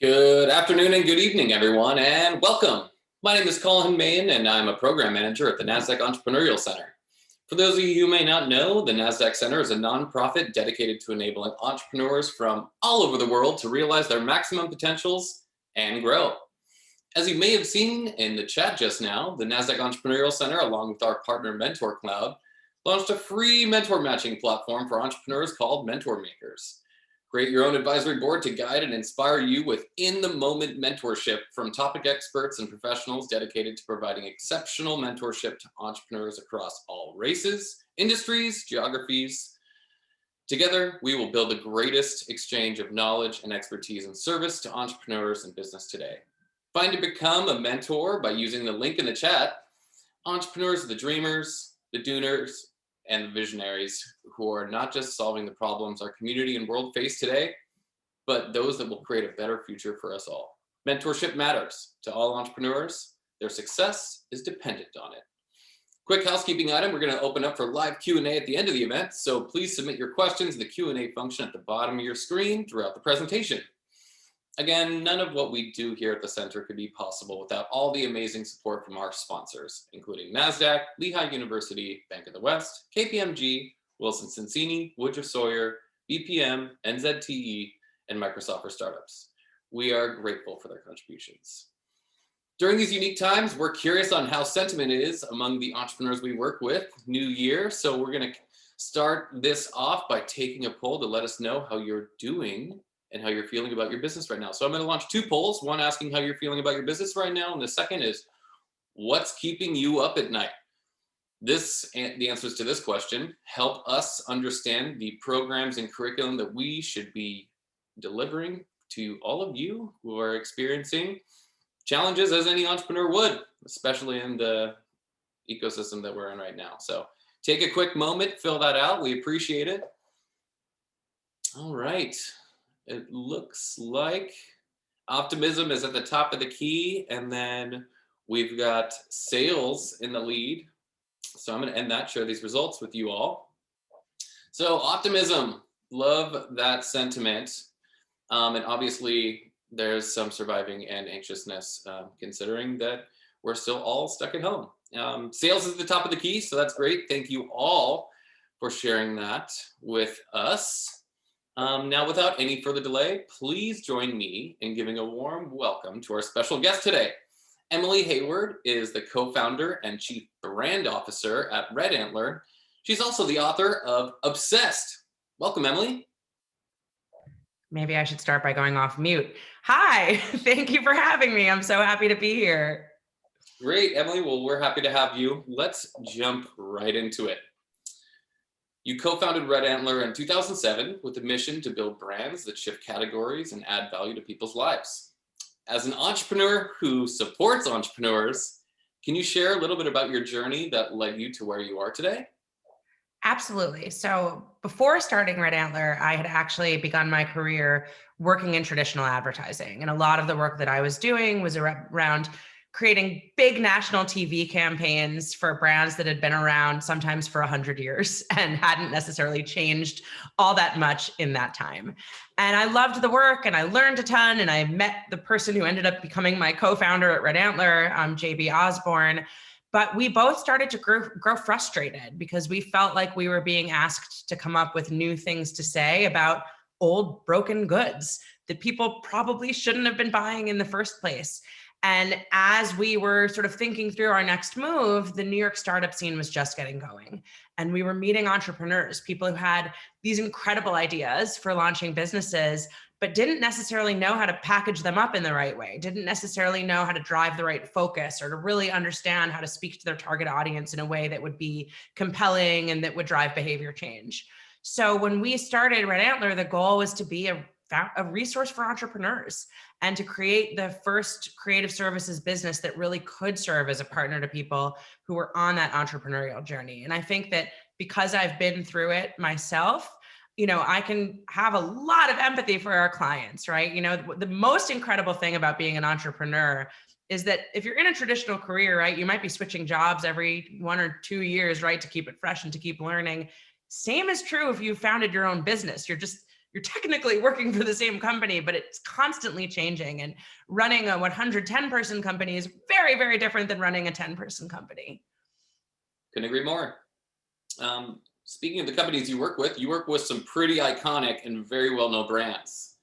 Good afternoon and good evening, everyone, and welcome. My name is Colin Main, and I'm a program manager at the NASDAQ Entrepreneurial Center. For those of you who may not know, the NASDAQ Center is a nonprofit dedicated to enabling entrepreneurs from all over the world to realize their maximum potentials and grow. As you may have seen in the chat just now, the NASDAQ Entrepreneurial Center, along with our partner Mentor Cloud, launched a free mentor matching platform for entrepreneurs called Mentor Makers. Create your own advisory board to guide and inspire you with in-the-moment mentorship from topic experts and professionals dedicated to providing exceptional mentorship to entrepreneurs across all races, industries, geographies. Together, we will build the greatest exchange of knowledge and expertise and service to entrepreneurs and business today. Find and become a mentor by using the link in the chat. Entrepreneurs are the dreamers, the doers, and the visionaries who are not just solving the problems our community and world face today, but those that will create a better future for us all. Mentorship matters to all entrepreneurs. Their success is dependent on it. Quick housekeeping item, we're going to open up for live Q&A at the end of the event, so please submit your questions in the Q&A function at the bottom of your screen throughout the presentation. Again, none of what we do here at the center could be possible without all the amazing support from our sponsors, including NASDAQ, Lehigh University, Bank of the West, KPMG, Wilson Sonsini, Woodruff Sawyer, BPM, NZTE, and Microsoft for Startups. We are grateful for their contributions. During these unique times, we're curious on how sentiment is among the entrepreneurs we work with. New year, so we're going to start this off by taking a poll to let us know how you're doing and how you're feeling about your business right now. So I'm going to launch two polls, one asking how you're feeling about your business right now, and the second is, what's keeping you up at night? The answers to this question help us understand the programs and curriculum that we should be delivering to all of you who are experiencing challenges as any entrepreneur would, especially in the ecosystem that we're in right now. So take a quick moment, fill that out. We appreciate it. All right. It looks like optimism is at the top of the key, and then we've got sales in the lead. So I'm going to end that, share these results with you all. So optimism, love that sentiment. And obviously there's some surviving and anxiousness considering that we're still all stuck at home. Sales is at the top of the key, so that's great. Thank you all for sharing that with us. Now, without any further delay, please join me in giving a warm welcome to our special guest today. Emily Heyward is the co-founder and chief brand officer at Red Antler. She's also the author of Obsessed. Welcome, Emily. Maybe I should start by going off mute. Hi, thank you for having me. I'm so happy to be here. Great, Emily. Well, we're happy to have you. Let's jump right into it. You co-founded Red Antler in 2007 with a mission to build brands that shift categories and add value to people's lives. As an entrepreneur who supports entrepreneurs, can you share a little bit about your journey that led you to where you are today? Absolutely. So before starting Red Antler, I had actually begun my career working in traditional advertising. And a lot of the work that I was doing was around creating big national TV campaigns for brands that had been around sometimes for 100 years and hadn't necessarily changed all that much in that time. And I loved the work and I learned a ton, and I met the person who ended up becoming my co-founder at Red Antler, JB Osborne. But we both started to grow frustrated because we felt like we were being asked to come up with new things to say about old broken goods that people probably shouldn't have been buying in the first place. And as we were sort of thinking through our next move, the New York startup scene was just getting going. And we were meeting entrepreneurs, people who had these incredible ideas for launching businesses, but didn't necessarily know how to package them up in the right way, didn't necessarily know how to drive the right focus or to really understand how to speak to their target audience in a way that would be compelling and that would drive behavior change. So when we started Red Antler, the goal was to be a resource for entrepreneurs and to create the first creative services business that really could serve as a partner to people who were on that entrepreneurial journey. And I think that because I've been through it myself, I can have a lot of empathy for our clients, right? The most incredible thing about being an entrepreneur is that if you're in a traditional career, right, you might be switching jobs every 1 or 2 years, right, to keep it fresh and to keep learning. Same is true if you founded your own business. You're technically working for the same company, but it's constantly changing. And running a 110 person company is very, very different than running a 10-person company. Couldn't agree more. Speaking of the companies you work with some pretty iconic and very well-known brands.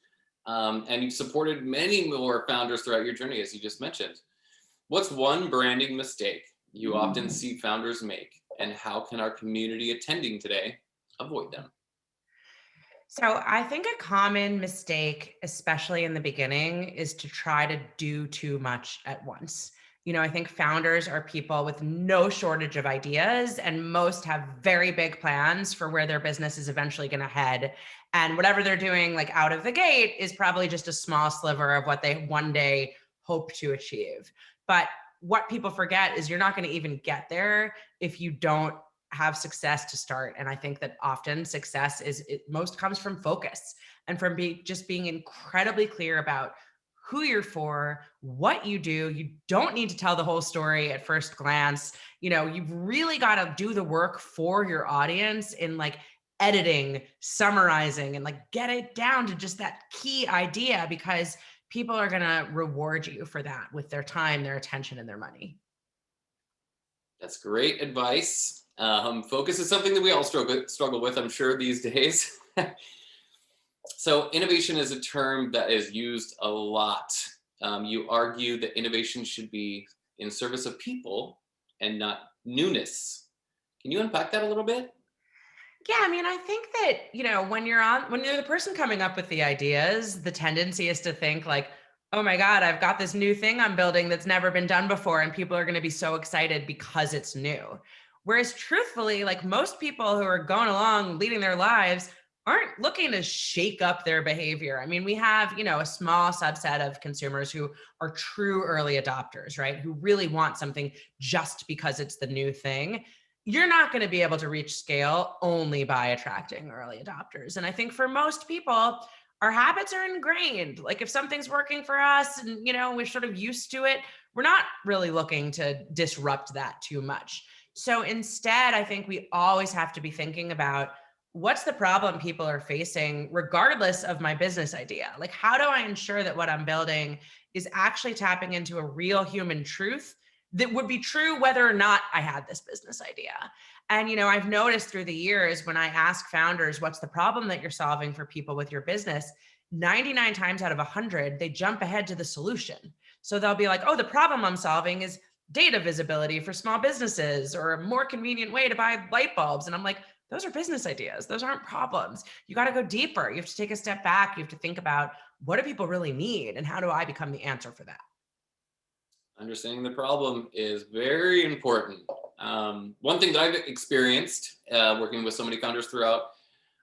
And you've supported many more founders throughout your journey, as you just mentioned. What's one branding mistake you often see founders make, and how can our community attending today avoid them? So I think a common mistake, especially in the beginning, is to try to do too much at once. I think founders are people with no shortage of ideas, and most have very big plans for where their business is eventually going to head. And whatever they're doing, like out of the gate, is probably just a small sliver of what they one day hope to achieve. But what people forget is you're not going to even get there if you don't have success to start. And I think that often success most comes from focus and from being incredibly clear about who you're for, what you do. You don't need to tell the whole story at first glance. You've really got to do the work for your audience in like editing, summarizing, and like get it down to just that key idea, because people are going to reward you for that with their time, their attention, and their money. That's great advice. Focus is something that we all struggle with, I'm sure, these days. So innovation is a term that is used a lot. You argue that innovation should be in service of people and not newness. Can you unpack that a little bit? Yeah, I think that, when you're the person coming up with the ideas, the tendency is to think like, oh my God, I've got this new thing I'm building that's never been done before, and people are going to be so excited because it's new. Whereas truthfully, like most people who are going along leading their lives aren't looking to shake up their behavior. We have, a small subset of consumers who are true early adopters, right? Who really want something just because it's the new thing. You're not going to be able to reach scale only by attracting early adopters. And I think for most people, our habits are ingrained. Like if something's working for us and, we're sort of used to it, we're not really looking to disrupt that too much. So instead, I think we always have to be thinking about what's the problem people are facing, regardless of my business idea. Like, how do I ensure that what I'm building is actually tapping into a real human truth that would be true whether or not I had this business idea? And, I've noticed through the years when I ask founders, what's the problem that you're solving for people with your business? 99 times out of 100, they jump ahead to the solution. So they'll be like, oh, the problem I'm solving is data visibility for small businesses or a more convenient way to buy light bulbs. And I'm like, those are business ideas. Those aren't problems. You got to go deeper. You have to take a step back. You have to think about, what do people really need and how do I become the answer for that? Understanding the problem is very important. One thing that I've experienced working with so many founders throughout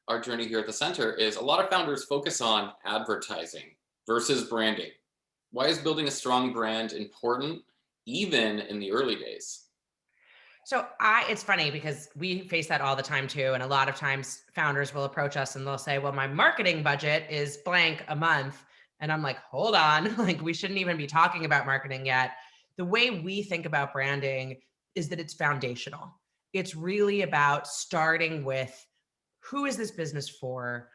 our journey here at the center is a lot of founders focus on advertising versus branding. Why is building a strong brand important, even in the early days? So it's funny because we face that all the time too. And a lot of times founders will approach us and they'll say, well, my marketing budget is blank a month. And I'm like, hold on, like we shouldn't even be talking about marketing yet. The way we think about branding is that it's foundational. It's really about starting with, who is this business for?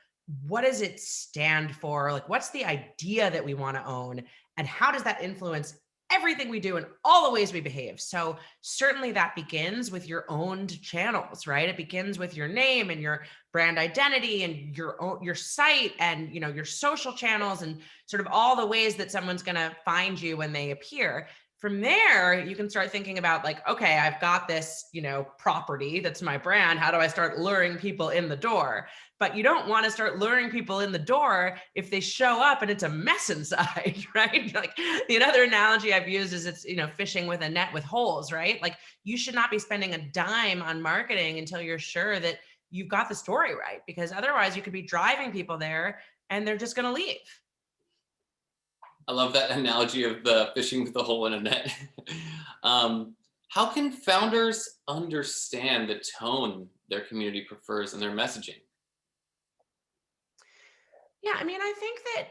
What does it stand for? Like, what's the idea that we want to own? And how does that influence everything we do and all the ways we behave. So certainly that begins with your owned channels, right? It begins with your name and your brand identity and your site and, your social channels and sort of all the ways that someone's going to find you when they appear. From there, you can start thinking about like, okay, I've got this, property that's my brand. How do I start luring people in the door? But you don't want to start luring people in the door if they show up and it's a mess inside, right? Like the other analogy I've used is it's, fishing with a net with holes, right? Like you should not be spending a dime on marketing until you're sure that you've got the story right, because otherwise you could be driving people there and they're just going to leave. I love that analogy of the fishing with a hole in a net. How can founders understand the tone their community prefers in their messaging? Yeah, I mean, I think that,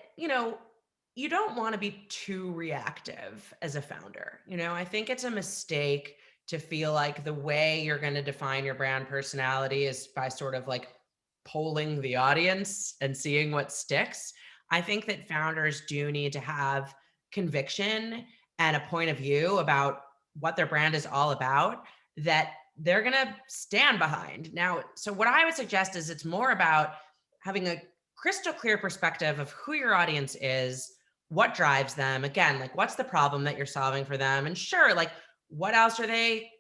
you don't want to be too reactive as a founder. I think it's a mistake to feel like the way you're going to define your brand personality is by sort of like polling the audience and seeing what sticks. I think that founders do need to have conviction and a point of view about what their brand is all about that they're going to stand behind. Now, so what I would suggest is it's more about having a crystal clear perspective of who your audience is, what drives them. Again, like what's the problem that you're solving for them? And sure, like what else are they,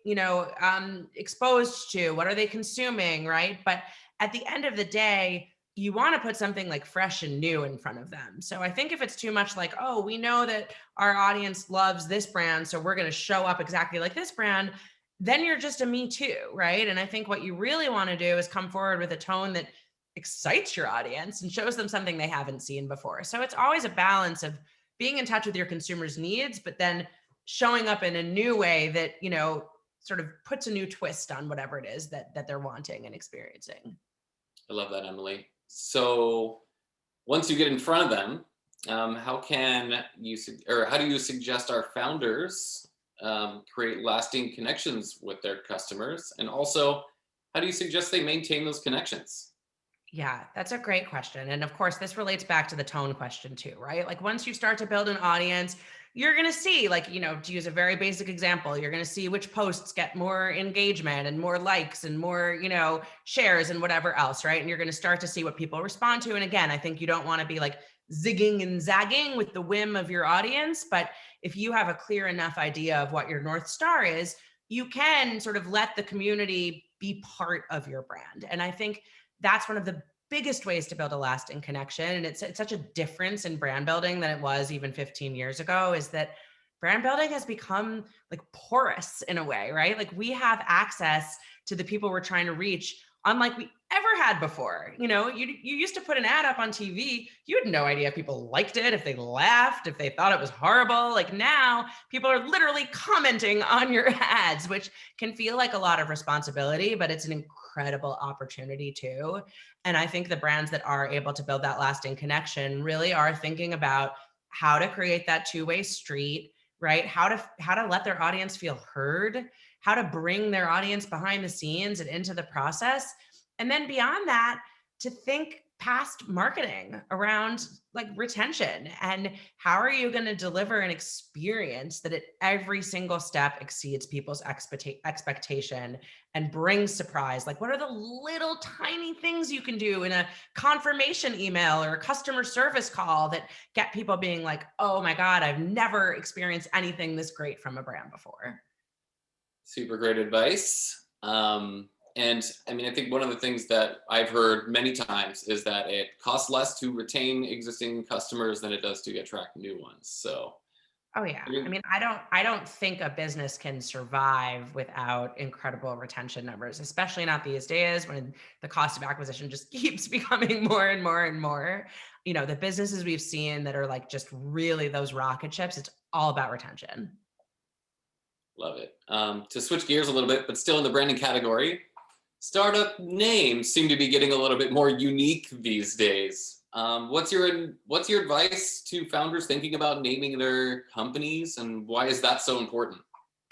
exposed to? What are they consuming, right? But at the end of the day, you want to put something like fresh and new in front of them. So I think if it's too much like, oh, we know that our audience loves this brand, so we're going to show up exactly like this brand, then you're just a me too, right? And I think what you really want to do is come forward with a tone that excites your audience and shows them something they haven't seen before. So it's always a balance of being in touch with your consumers' needs, but then showing up in a new way that, sort of puts a new twist on whatever it is that they're wanting and experiencing. I love that, Emily. So once you get in front of them, how do you suggest our founders create lasting connections with their customers? And also, how do you suggest they maintain those connections? Yeah, that's a great question. And of course, this relates back to the tone question too, right? Like once you start to build an audience, you're going to see, like, to use a very basic example, you're going to see which posts get more engagement and more likes and more, shares and whatever else, right? And you're going to start to see what people respond to. And again, I think you don't want to be like zigging and zagging with the whim of your audience. But if you have a clear enough idea of what your North Star is, you can sort of let the community be part of your brand. And I think that's one of the biggest ways to build a lasting connection. And it's such a difference in brand building than it was even 15 years ago, is that brand building has become like porous in a way, right? Like we have access to the people we're trying to reach unlike we ever had before. You used to put an ad up on TV. You had no idea if people liked it, if they laughed, if they thought it was horrible. Like now people are literally commenting on your ads, which can feel like a lot of responsibility, but it's an incredible opportunity too. And I think the brands that are able to build that lasting connection really are thinking about how to create that two-way street, right? How to let their audience feel heard, how to bring their audience behind the scenes and into the process. And then beyond that, to think past marketing around like retention and how are you going to deliver an experience that at every single step exceeds people's expectation and brings surprise. Like what are the little tiny things you can do in a confirmation email or a customer service call that get people being like, oh my God, I've never experienced anything this great from a brand before. Super great advice. And I mean, I think one of the things that I've heard many times is that it costs less to retain existing customers than it does to attract new ones. So, oh yeah, I mean, I don't think a business can survive without incredible retention numbers, especially not these days when the cost of acquisition just keeps becoming more and more and more. The businesses we've seen that are like just really those rocket ships, it's all about retention. Love it. To switch gears a little bit, but still in the branding category, startup names seem to be getting a little bit more unique these days. What's your advice to founders thinking about naming their companies, and why is that so important?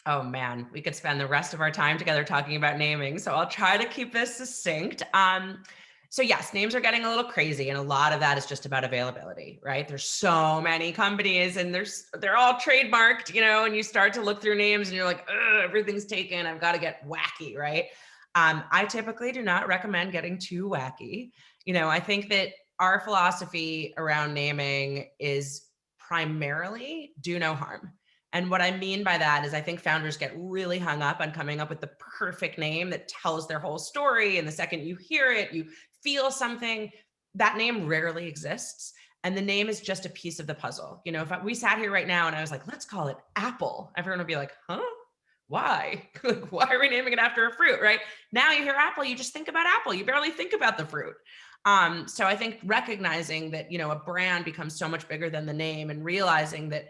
Oh man, we could spend the rest of our time together talking about naming, so I'll try to keep this succinct. So yes, names are getting a little crazy, and a lot of that is just about availability, right? There's so many companies, and they're all trademarked, and you start to look through names, and you're like, ugh, everything's taken. I've got to get wacky, right? I typically do not recommend getting too wacky. I think that our philosophy around naming is primarily do no harm. And what I mean by that is I think founders get really hung up on coming up with the perfect name that tells their whole story. And the second you hear it, you feel something. That name rarely exists. And the name is just a piece of the puzzle. If we sat here right now and I was like, let's call it Apple, everyone would be like, huh? Why? Why are we naming it after a fruit, right? Now you hear Apple, you just think about Apple. You barely think about the fruit. So I think recognizing that, a brand becomes so much bigger than the name, and realizing that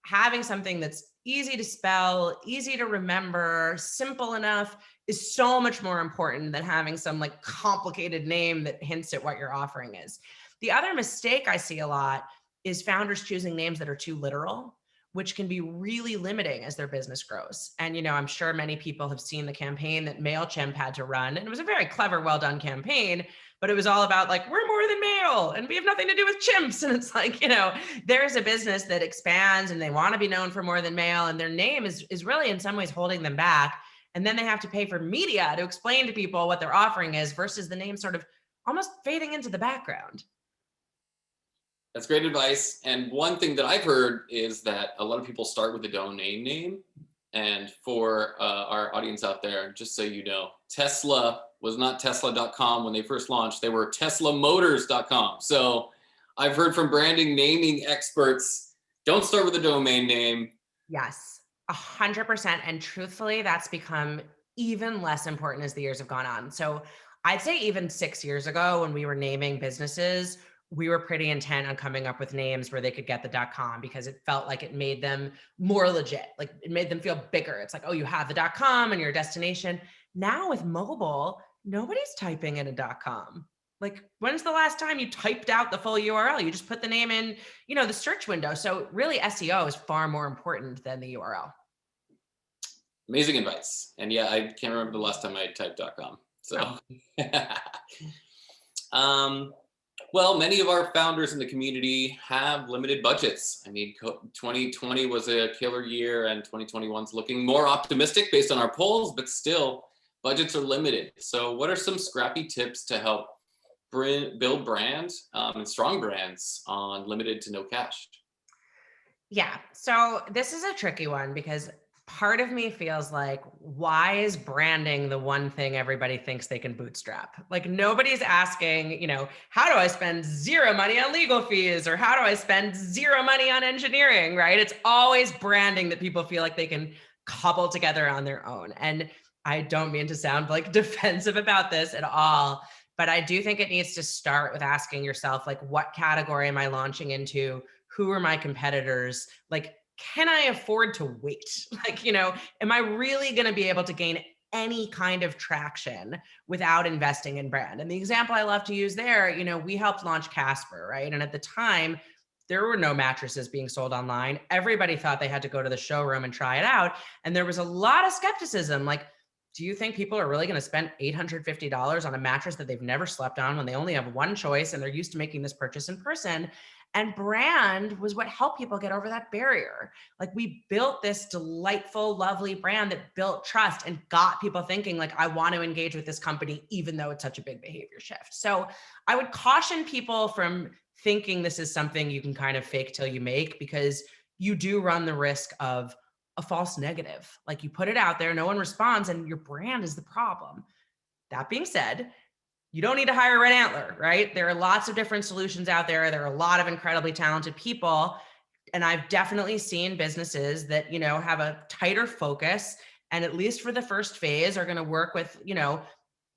having something that's easy to spell, easy to remember, simple enough is so much more important than having some like complicated name that hints at what your offering is. The other mistake I see a lot is founders choosing names that are too literal, which can be really limiting as their business grows. And, I'm sure many people have seen the campaign that MailChimp had to run. And it was a very clever, well done campaign, but it was all about like, we're more than mail and we have nothing to do with chimps. And it's like, there's a business that expands and they want to be known for more than mail. And their name is really in some ways holding them back. And then they have to pay for media to explain to people what their offering is versus the name sort of almost fading into the background. That's great advice. And one thing that I've heard is that a lot of people start with a domain name. And for our audience out there, just so you know, Tesla was not Tesla.com when they first launched. They were TeslaMotors.com. So I've heard from branding naming experts, don't start with a domain name. Yes, 100%. And truthfully, that's become even less important as the years have gone on. So I'd say even 6 years ago when we were naming businesses, we were pretty intent on coming up with names where they could get the .com because it felt like it made them more legit. Like it made them feel bigger. It's like, oh, you have the .com and your destination. Now with mobile, nobody's typing in a .com. Like when's the last time you typed out the full URL? You just put the name in, the search window. So really SEO is far more important than the URL. Amazing advice. And yeah, I can't remember the last time I typed .com. So, well, many of our founders in the community have limited budgets. I mean, 2020 was a killer year and 2021's looking more optimistic based on our polls, but still budgets are limited. So what are some scrappy tips to help build brands and strong brands on limited to no cash? Yeah. So this is a tricky one because part of me feels like, why is branding the one thing everybody thinks they can bootstrap? Like nobody's asking, how do I spend zero money on legal fees or how do I spend zero money on engineering, right? It's always branding that people feel like they can cobble together on their own. And I don't mean to sound like defensive about this at all, but I do think it needs to start with asking yourself, like, what category am I launching into? Who are my competitors? Like, can I afford to wait? Like, am I really going to be able to gain any kind of traction without investing in brand? And the example I love to use there, we helped launch Casper, right? And at the time, there were no mattresses being sold online. Everybody thought they had to go to the showroom and try it out. And there was a lot of skepticism. Like, do you think people are really going to spend $850 on a mattress that they've never slept on when they only have one choice and they're used to making this purchase in person? And brand was what helped people get over that barrier. Like we built this delightful, lovely brand that built trust and got people thinking like, I want to engage with this company, even though it's such a big behavior shift. So I would caution people from thinking this is something you can kind of fake till you make, because you do run the risk of a false negative. Like you put it out there, no one responds, and your brand is the problem. That being said, you don't need to hire Red Antler, right? There are lots of different solutions out there. There are a lot of incredibly talented people. And I've definitely seen businesses that, have a tighter focus and at least for the first phase are going to work with,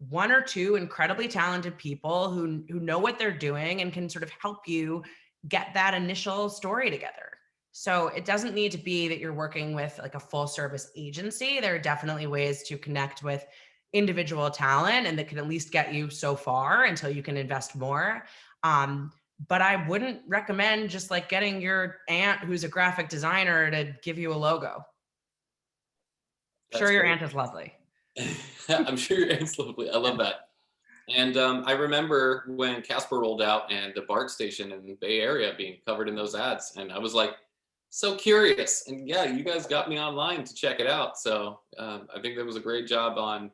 one or two incredibly talented people who know what they're doing and can sort of help you get that initial story together. So it doesn't need to be that you're working with like a full service agency. There are definitely ways to connect with individual talent and that can at least get you so far until you can invest more. But I wouldn't recommend just like getting your aunt who's a graphic designer to give you a logo. Sure, your aunt is lovely. I'm sure your aunt's lovely. I love that. And I remember when Casper rolled out and the BART station in the Bay Area being covered in those ads. And I was like, so curious. And yeah, you guys got me online to check it out. So I think that was a great job on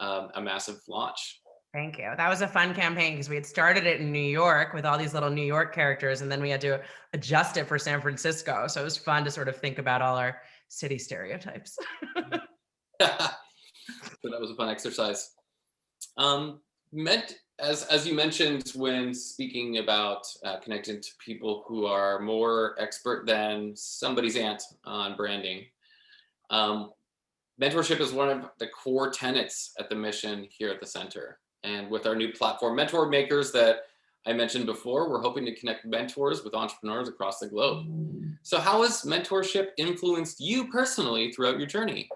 a massive launch. Thank you. That was a fun campaign because we had started it in New York with all these little New York characters, and then we had to adjust it for San Francisco. So it was fun to sort of think about all our city stereotypes. So that was a fun exercise. Meant as you mentioned when speaking about connecting to people who are more expert than somebody's aunt on branding. Mentorship is one of the core tenets at the mission here at the center. And with our new platform, Mentor Makers, that I mentioned before, we're hoping to connect mentors with entrepreneurs across the globe. So how has mentorship influenced you personally throughout your journey?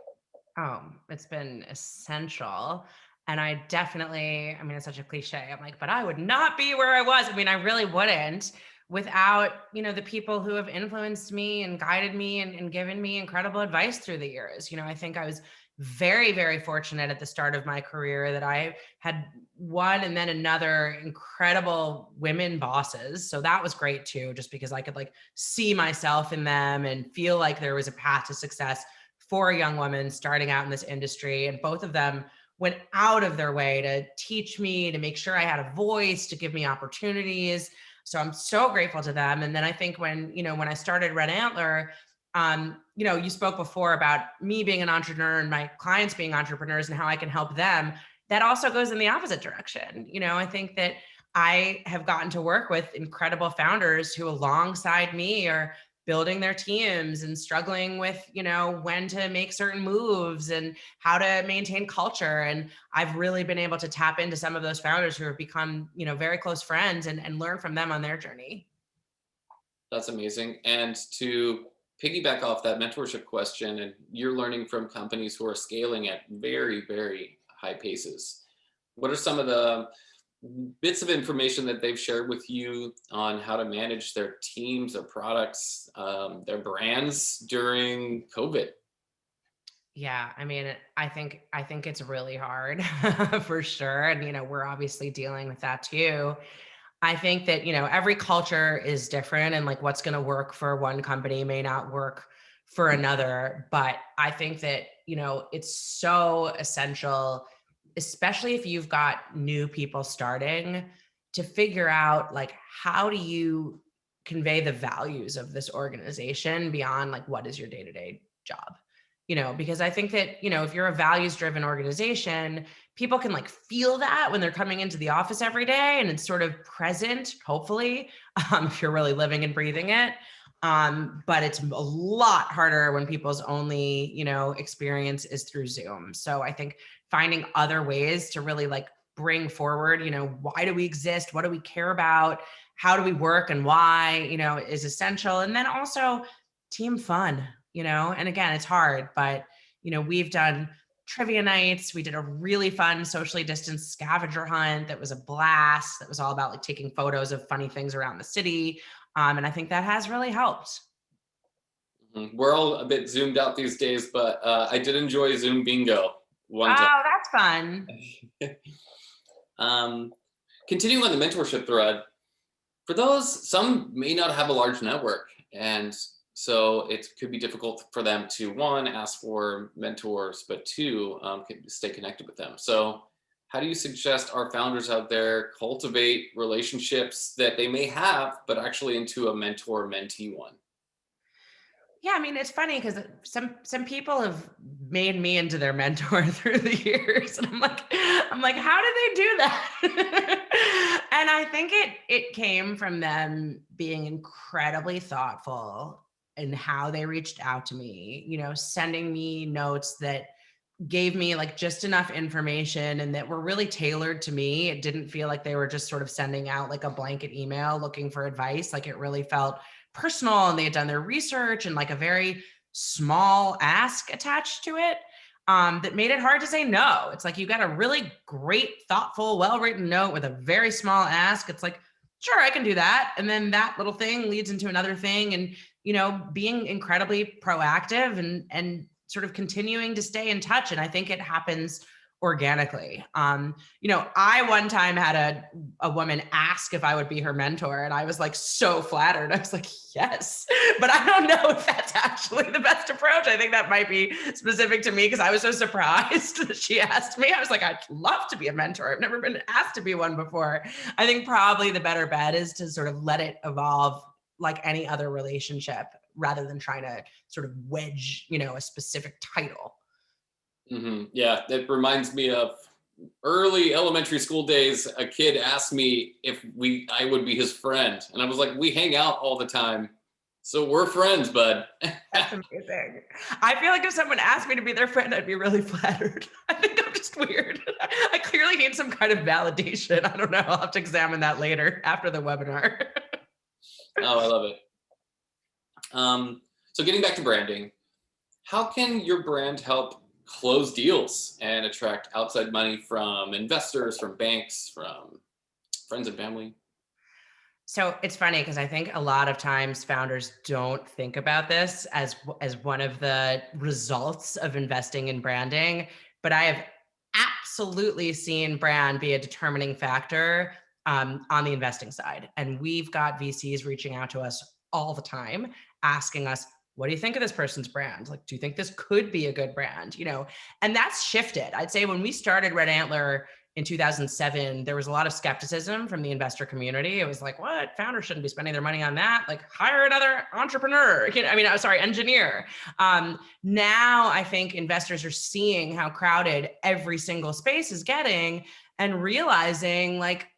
Oh, it's been essential. And I definitely, I mean, it's such a cliche. I'm like, but I would not be where I was. I mean, I really wouldn't without, the people who have influenced me and guided me and given me incredible advice through the years. I think I was very, very fortunate at the start of my career that I had one and then another incredible women bosses. So that was great too, just because I could like see myself in them and feel like there was a path to success for a young woman starting out in this industry. And both of them went out of their way to teach me, to make sure I had a voice, to give me opportunities. So I'm so grateful to them. And then I think when I started Red Antler, you spoke before about me being an entrepreneur and my clients being entrepreneurs and how I can help them. That also goes in the opposite direction. I think that I have gotten to work with incredible founders who alongside me are building their teams and struggling with, when to make certain moves and how to maintain culture. And I've really been able to tap into some of those founders who have become, very close friends and learn from them on their journey. That's amazing. And to piggyback off that mentorship question, and you're learning from companies who are scaling at very, very high paces. What are some of the bits of information that they've shared with you on how to manage their teams, their products, their brands during COVID? Yeah, I mean, I think it's really hard for sure. And we're obviously dealing with that too. I think that, every culture is different and like what's going to work for one company may not work for another. But I think that, it's so essential, especially if you've got new people starting, to figure out like, how do you convey the values of this organization beyond like, what is your day-to-day job? Because I think that, if you're a values driven organization, people can like feel that when they're coming into the office every day and it's sort of present, hopefully, if you're really living and breathing it. But it's a lot harder when people's only, experience is through Zoom. So I think finding other ways to really like bring forward, why do we exist? What do we care about? How do we work and why, is essential. And then also team fun, and again, it's hard, but, we've done trivia nights. We did a really fun socially distanced scavenger hunt that was a blast. That was all about like taking photos of funny things around the city. And I think that has really helped. We're all a bit zoomed out these days, but I did enjoy Zoom bingo one time. Oh, that's fun. um, Continuing on the mentorship thread, for those, some may not have a large network. And so it could be difficult for them to, one, ask for mentors, but two, stay connected with them. So how do you suggest our founders out there cultivate relationships that they may have, but actually into a mentor-mentee one? Yeah, I mean, it's funny because some people have made me into their mentor through the years, and I'm like, how did they do that? And I think it came from them being incredibly thoughtful in how they reached out to me. Sending me notes that gave me like just enough information and that were really tailored to me. It didn't feel like they were just sort of sending out like a blanket email looking for advice. Like it really felt personal and they had done their research and like a very small ask attached to it, that made it hard to say no. It's like you got a really great, thoughtful, well-written note with a very small ask. It's like, sure, I can do that. And then that little thing leads into another thing. And, being incredibly proactive and sort of continuing to stay in touch. And I think it happens organically. I one time had a woman ask if I would be her mentor, and I was like so flattered. I was like, yes, but I don't know if that's actually the best approach. I think that might be specific to me because I was so surprised that she asked me. I was like, I'd love to be a mentor. I've never been asked to be one before. I think probably the better bet is to sort of let it evolve like any other relationship rather than trying to sort of wedge, a specific title. Yeah, that reminds me of early elementary school days. A kid asked me if I would be his friend, and I was like, "We hang out all the time, so we're friends, bud." That's amazing. I feel like if someone asked me to be their friend, I'd be really flattered. I think I'm just weird. I clearly need some kind of validation. I don't know. I'll have to examine that later after the webinar. Oh, I love it. So getting back to branding, how can your brand help close deals and attract outside money from investors, from banks, from friends and family? So it's funny because I think a lot of times founders don't think about this as one of the results of investing in branding, but I have absolutely seen brand be a determining factor on the investing side. And we've got VCs reaching out to us all the time, asking us, what do you think of this person's brand? Like, do you think this could be a good brand? And that's shifted. I'd say when we started Red Antler in 2007, there was a lot of skepticism from the investor community. It was like, what? Founders shouldn't be spending their money on that. Like, hire another entrepreneur. Engineer. Now I think investors are seeing how crowded every single space is getting and realizing like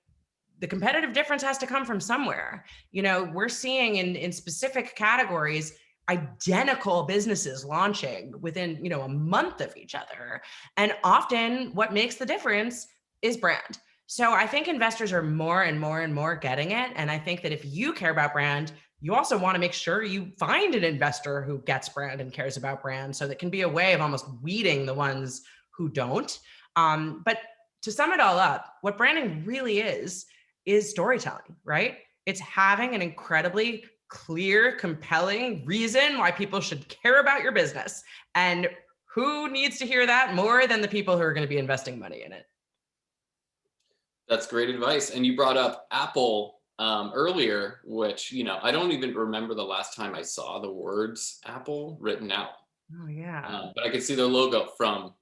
the competitive difference has to come from somewhere. We're seeing in specific categories, identical businesses launching within, a month of each other. And often what makes the difference is brand. So I think investors are more and more and more getting it. And I think that if you care about brand, you also want to make sure you find an investor who gets brand and cares about brand. So that can be a way of almost weeding the ones who don't. But to sum it all up, what branding really is storytelling, right? It's having an incredibly clear, compelling reason why people should care about your business. And who needs to hear that more than the people who are going to be investing money in it? That's great advice. And you brought up Apple earlier, which, I don't even remember the last time I saw the words Apple written out. Oh, yeah. But I could see their logo from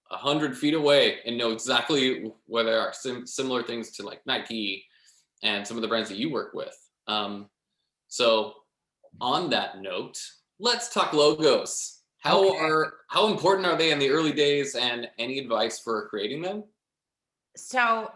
100 feet away and know exactly where there are similar things to like Nike and some of the brands that you work with. So on that note, let's talk logos. How important are they in the early days, and any advice for creating them? So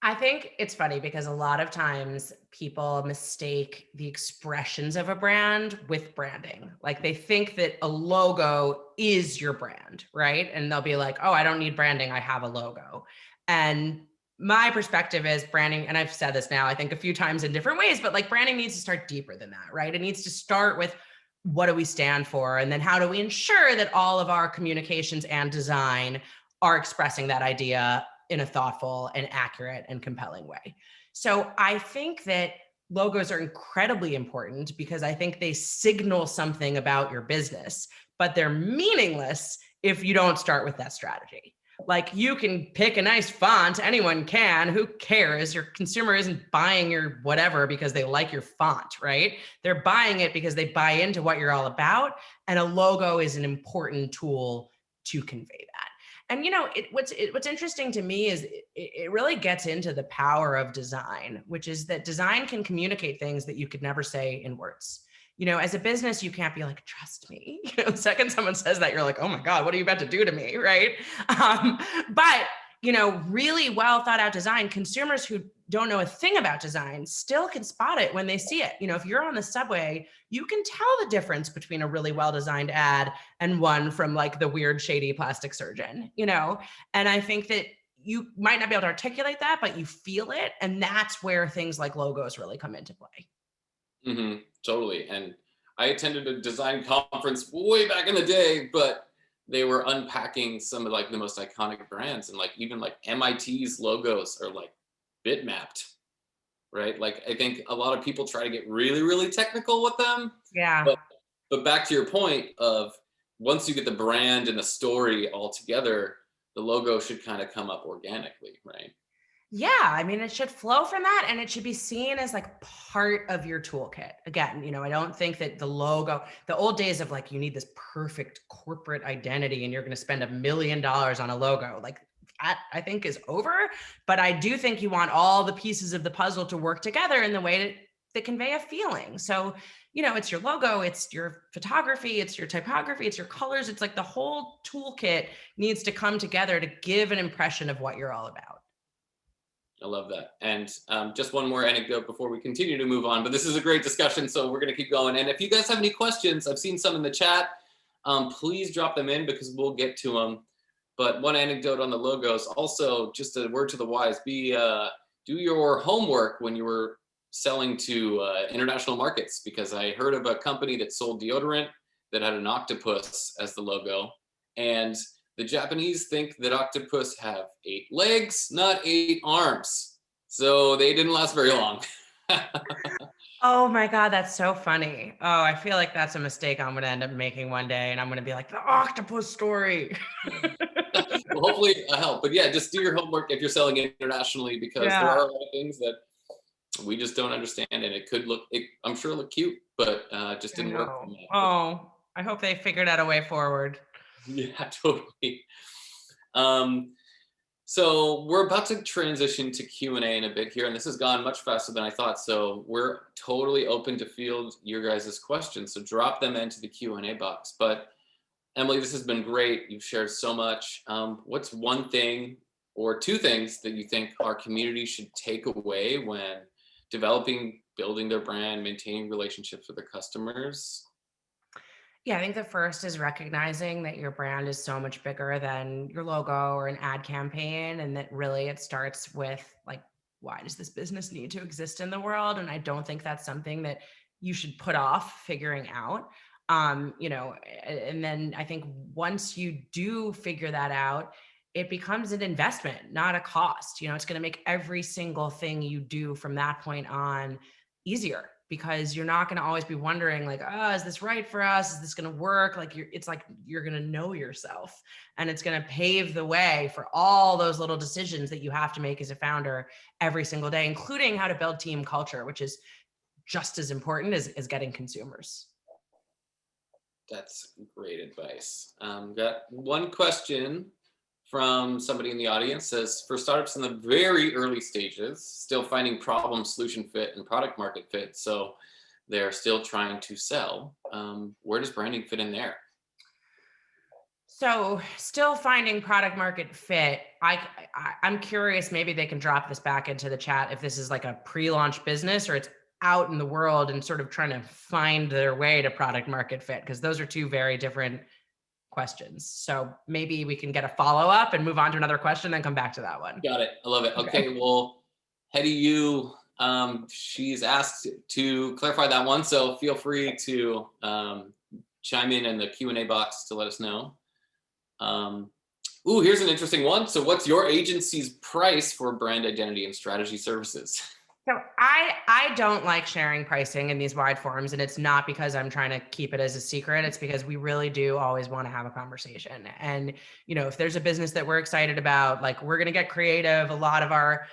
I think it's funny because a lot of times people mistake the expressions of a brand with branding. Like they think that a logo is your brand, right? And they'll be like, oh, I don't need branding, I have a logo. And my perspective is branding, and I've said this now, I think a few times in different ways, but like branding needs to start deeper than that, right? It needs to start with what do we stand for? And then how do we ensure that all of our communications and design are expressing that idea in a thoughtful and accurate and compelling way. So I think that logos are incredibly important because I think they signal something about your business, but they're meaningless if you don't start with that strategy. Like you can pick a nice font, anyone can, who cares? Your consumer isn't buying your whatever because they like your font, right? They're buying it because they buy into what you're all about. And a logo is an important tool to convey that. And what's interesting to me is it really gets into the power of design, which is that design can communicate things that you could never say in words. As a business, you can't be like, trust me. The second someone says that, you're like, oh my God, what are you about to do to me, right? But really well thought out design, consumers who don't know a thing about design still can spot it when they see it. If you're on the subway, you can tell the difference between a really well-designed ad and one from like the weird, shady plastic surgeon, And I think that you might not be able to articulate that, but you feel it. And that's where things like logos really come into play. Totally. And I attended a design conference way back in the day, but they were unpacking some of like the most iconic brands, and like even like MIT's logos are like bitmapped, right? Like I think a lot of people try to get really, really technical with them. Yeah. But back to your point of once you get the brand and the story all together, the logo should kind of come up organically, right? Yeah, I mean, it should flow from that and it should be seen as like part of your toolkit. Again, I don't think that the logo, the old days of like, you need this perfect corporate identity and you're going to spend $1 million on a logo, like that I think is over. But I do think you want all the pieces of the puzzle to work together in the way that convey a feeling. So, it's your logo, it's your photography, it's your typography, it's your colors. It's like the whole toolkit needs to come together to give an impression of what you're all about. I love that. And just one more anecdote before we continue to move on, but this is a great discussion, so we're going to keep going. And if you guys have any questions, I've seen some in the chat, please drop them in because we'll get to them. But one anecdote on the logos, also just a word to the wise, do your homework when you were selling to international markets, because I heard of a company that sold deodorant that had an octopus as the logo. And the Japanese think that octopus have 8 legs, not 8 arms. So they didn't last very long. Oh my God, that's so funny. Oh, I feel like that's a mistake I'm going to end up making one day. And I'm going to be like, the octopus story. Well, hopefully I help. But yeah, just do your homework if you're selling internationally, because there Yeah. are a lot of things that we just don't understand. And it could look, I'm sure look cute, but just I didn't work for know. me. Oh, I hope they figured out a way forward. Yeah, totally. Um, So we're about to transition to Q&A in a bit here, and this has gone much faster than I thought. So we're totally open to field your guys' questions. So drop them into the Q&A box. But Emily, this has been great. You've shared so much. What's one thing or two things that you think our community should take away when developing, building their brand, maintaining relationships with their customers? Yeah, I think the first is recognizing that your brand is so much bigger than your logo or an ad campaign. And that really it starts with like, why does this business need to exist in the world? And I don't think that's something that you should put off figuring out. And then I think once you do figure that out, it becomes an investment, not a cost. It's going to make every single thing you do from that point on easier, because you're not going to always be wondering like, oh, is this right for us? Is this going to work? It's like you're going to know yourself, and it's going to pave the way for all those little decisions that you have to make as a founder every single day, including how to build team culture, which is just as important as getting consumers. That's great advice. Got one question from somebody in the audience. Says, for startups in the very early stages, still finding problem, solution fit, and product market fit, so they're still trying to sell. Where does branding fit in there? So still finding product market fit. I'm curious, maybe they can drop this back into the chat if this is like a pre-launch business or it's out in the world and sort of trying to find their way to product market fit, because those are two very different questions. So maybe we can get a follow-up and move on to another question, then come back to that one. Got it. I love it. Okay, well, Hetty, she's asked to clarify that one, so feel free to chime in the Q&A box to let us know. Here's an interesting one. So what's your agency's price for brand identity and strategy services? So I don't like sharing pricing in these wide forums, and it's not because I'm trying to keep it as a secret. It's because we really do always want to have a conversation. And, if there's a business that we're excited about, like we're going to get creative. A lot of our,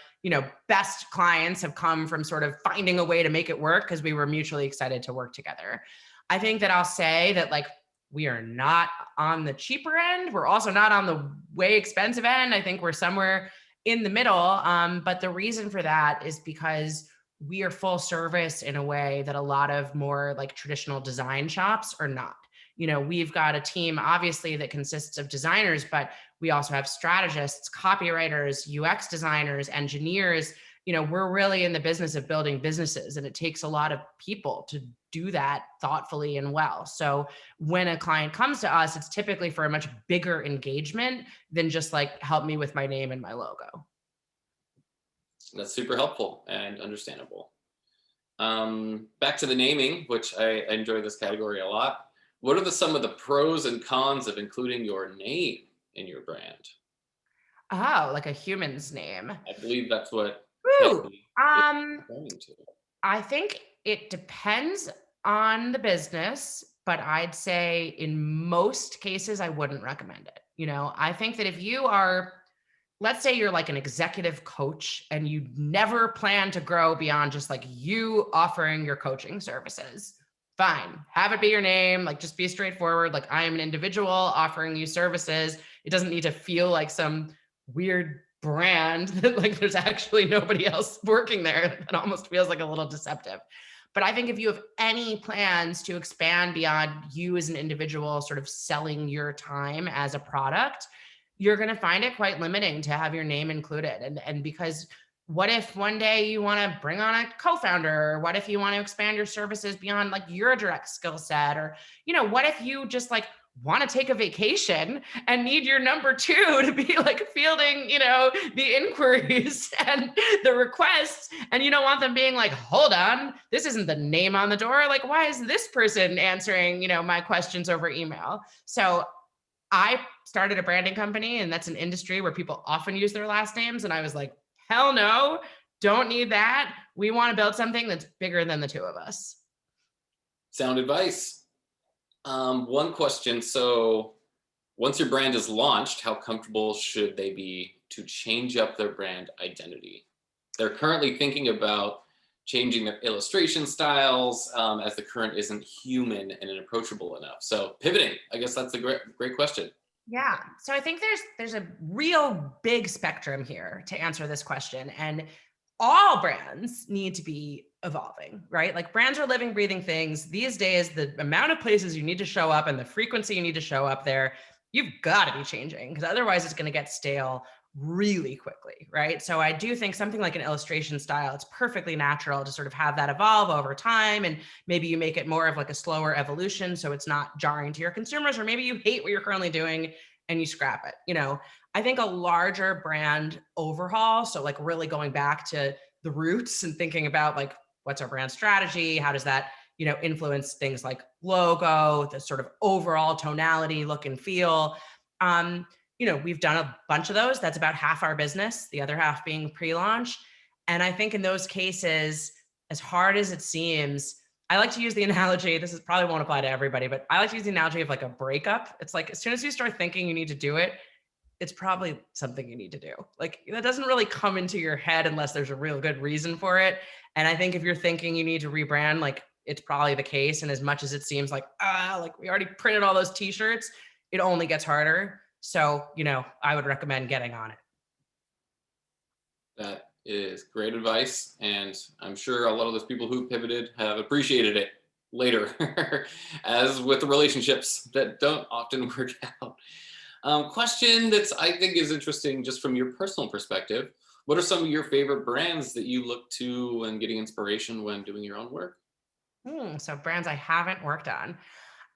best clients have come from sort of finding a way to make it work because we were mutually excited to work together. I think that I'll say that like, we are not on the cheaper end. We're also not on the way expensive end. I think we're somewhere in the middle. But the reason for that is because we are full service in a way that a lot of more like traditional design shops are not. We've got a team obviously that consists of designers, but we also have strategists, copywriters, UX designers, engineers. We're really in the business of building businesses, and it takes a lot of people to do that thoughtfully and well. So when a client comes to us, it's typically for a much bigger engagement than just like, help me with my name and my logo. That's super helpful and understandable. Back to the naming, which I enjoy this category a lot. What are some of the pros and cons of including your name in your brand? Oh, like a human's name. I believe that's what Ooh, Hetty is um, referring to. I think it depends on the business, but I'd say in most cases, I wouldn't recommend it. I think that if you are, let's say you're like an executive coach and you never plan to grow beyond just like you offering your coaching services, fine, have it be your name, like just be straightforward. Like, I am an individual offering you services. It doesn't need to feel like some weird brand that like there's actually nobody else working there. It almost feels like a little deceptive. But I think if you have any plans to expand beyond you as an individual, sort of selling your time as a product, you're going to find it quite limiting to have your name included. And because what if one day you want to bring on a co-founder, or what if you want to expand your services beyond like your direct skill set, or, what if you just like want to take a vacation and need your number two to be like fielding, the inquiries and the requests, and you don't want them being like, hold on, this isn't the name on the door. Like, why is this person answering, my questions over email? So I started a branding company, and that's an industry where people often use their last names. And I was like, hell no, don't need that. We want to build something that's bigger than the two of us. Sound advice. One question. So once your brand is launched, how comfortable should they be to change up their brand identity? They're currently thinking about changing their illustration styles, as the current isn't human and approachable enough. So pivoting, I guess that's a great question. Yeah. So I think there's a real big spectrum here to answer this question. And all brands need to be evolving, right? Like, brands are living, breathing things. These days, the amount of places you need to show up and the frequency you need to show up there, you've got to be changing, because otherwise it's going to get stale really quickly, right? So I do think something like an illustration style, it's perfectly natural to sort of have that evolve over time. And maybe you make it more of like a slower evolution, so it's not jarring to your consumers, or maybe you hate what you're currently doing and you scrap it. I think a larger brand overhaul, so like really going back to the roots and thinking about like, what's our brand strategy? How does that, influence things like logo, the sort of overall tonality, look and feel? We've done a bunch of those. That's about half our business, the other half being pre-launch. And I think in those cases, as hard as it seems, I like to use the analogy, this is probably won't apply to everybody, but I like to use the analogy of like a breakup. It's like, as soon as you start thinking you need to do it, it's probably something you need to do. Like, that doesn't really come into your head unless there's a real good reason for it. And I think if you're thinking you need to rebrand, like, it's probably the case. And as much as it seems like, like we already printed all those t-shirts, it only gets harder. So, I would recommend getting on it. That is great advice. And I'm sure a lot of those people who pivoted have appreciated it later, as with the relationships that don't often work out. Question that's, I think, is interesting just from your personal perspective. What are some of your favorite brands that you look to when getting inspiration when doing your own work? So brands I haven't worked on.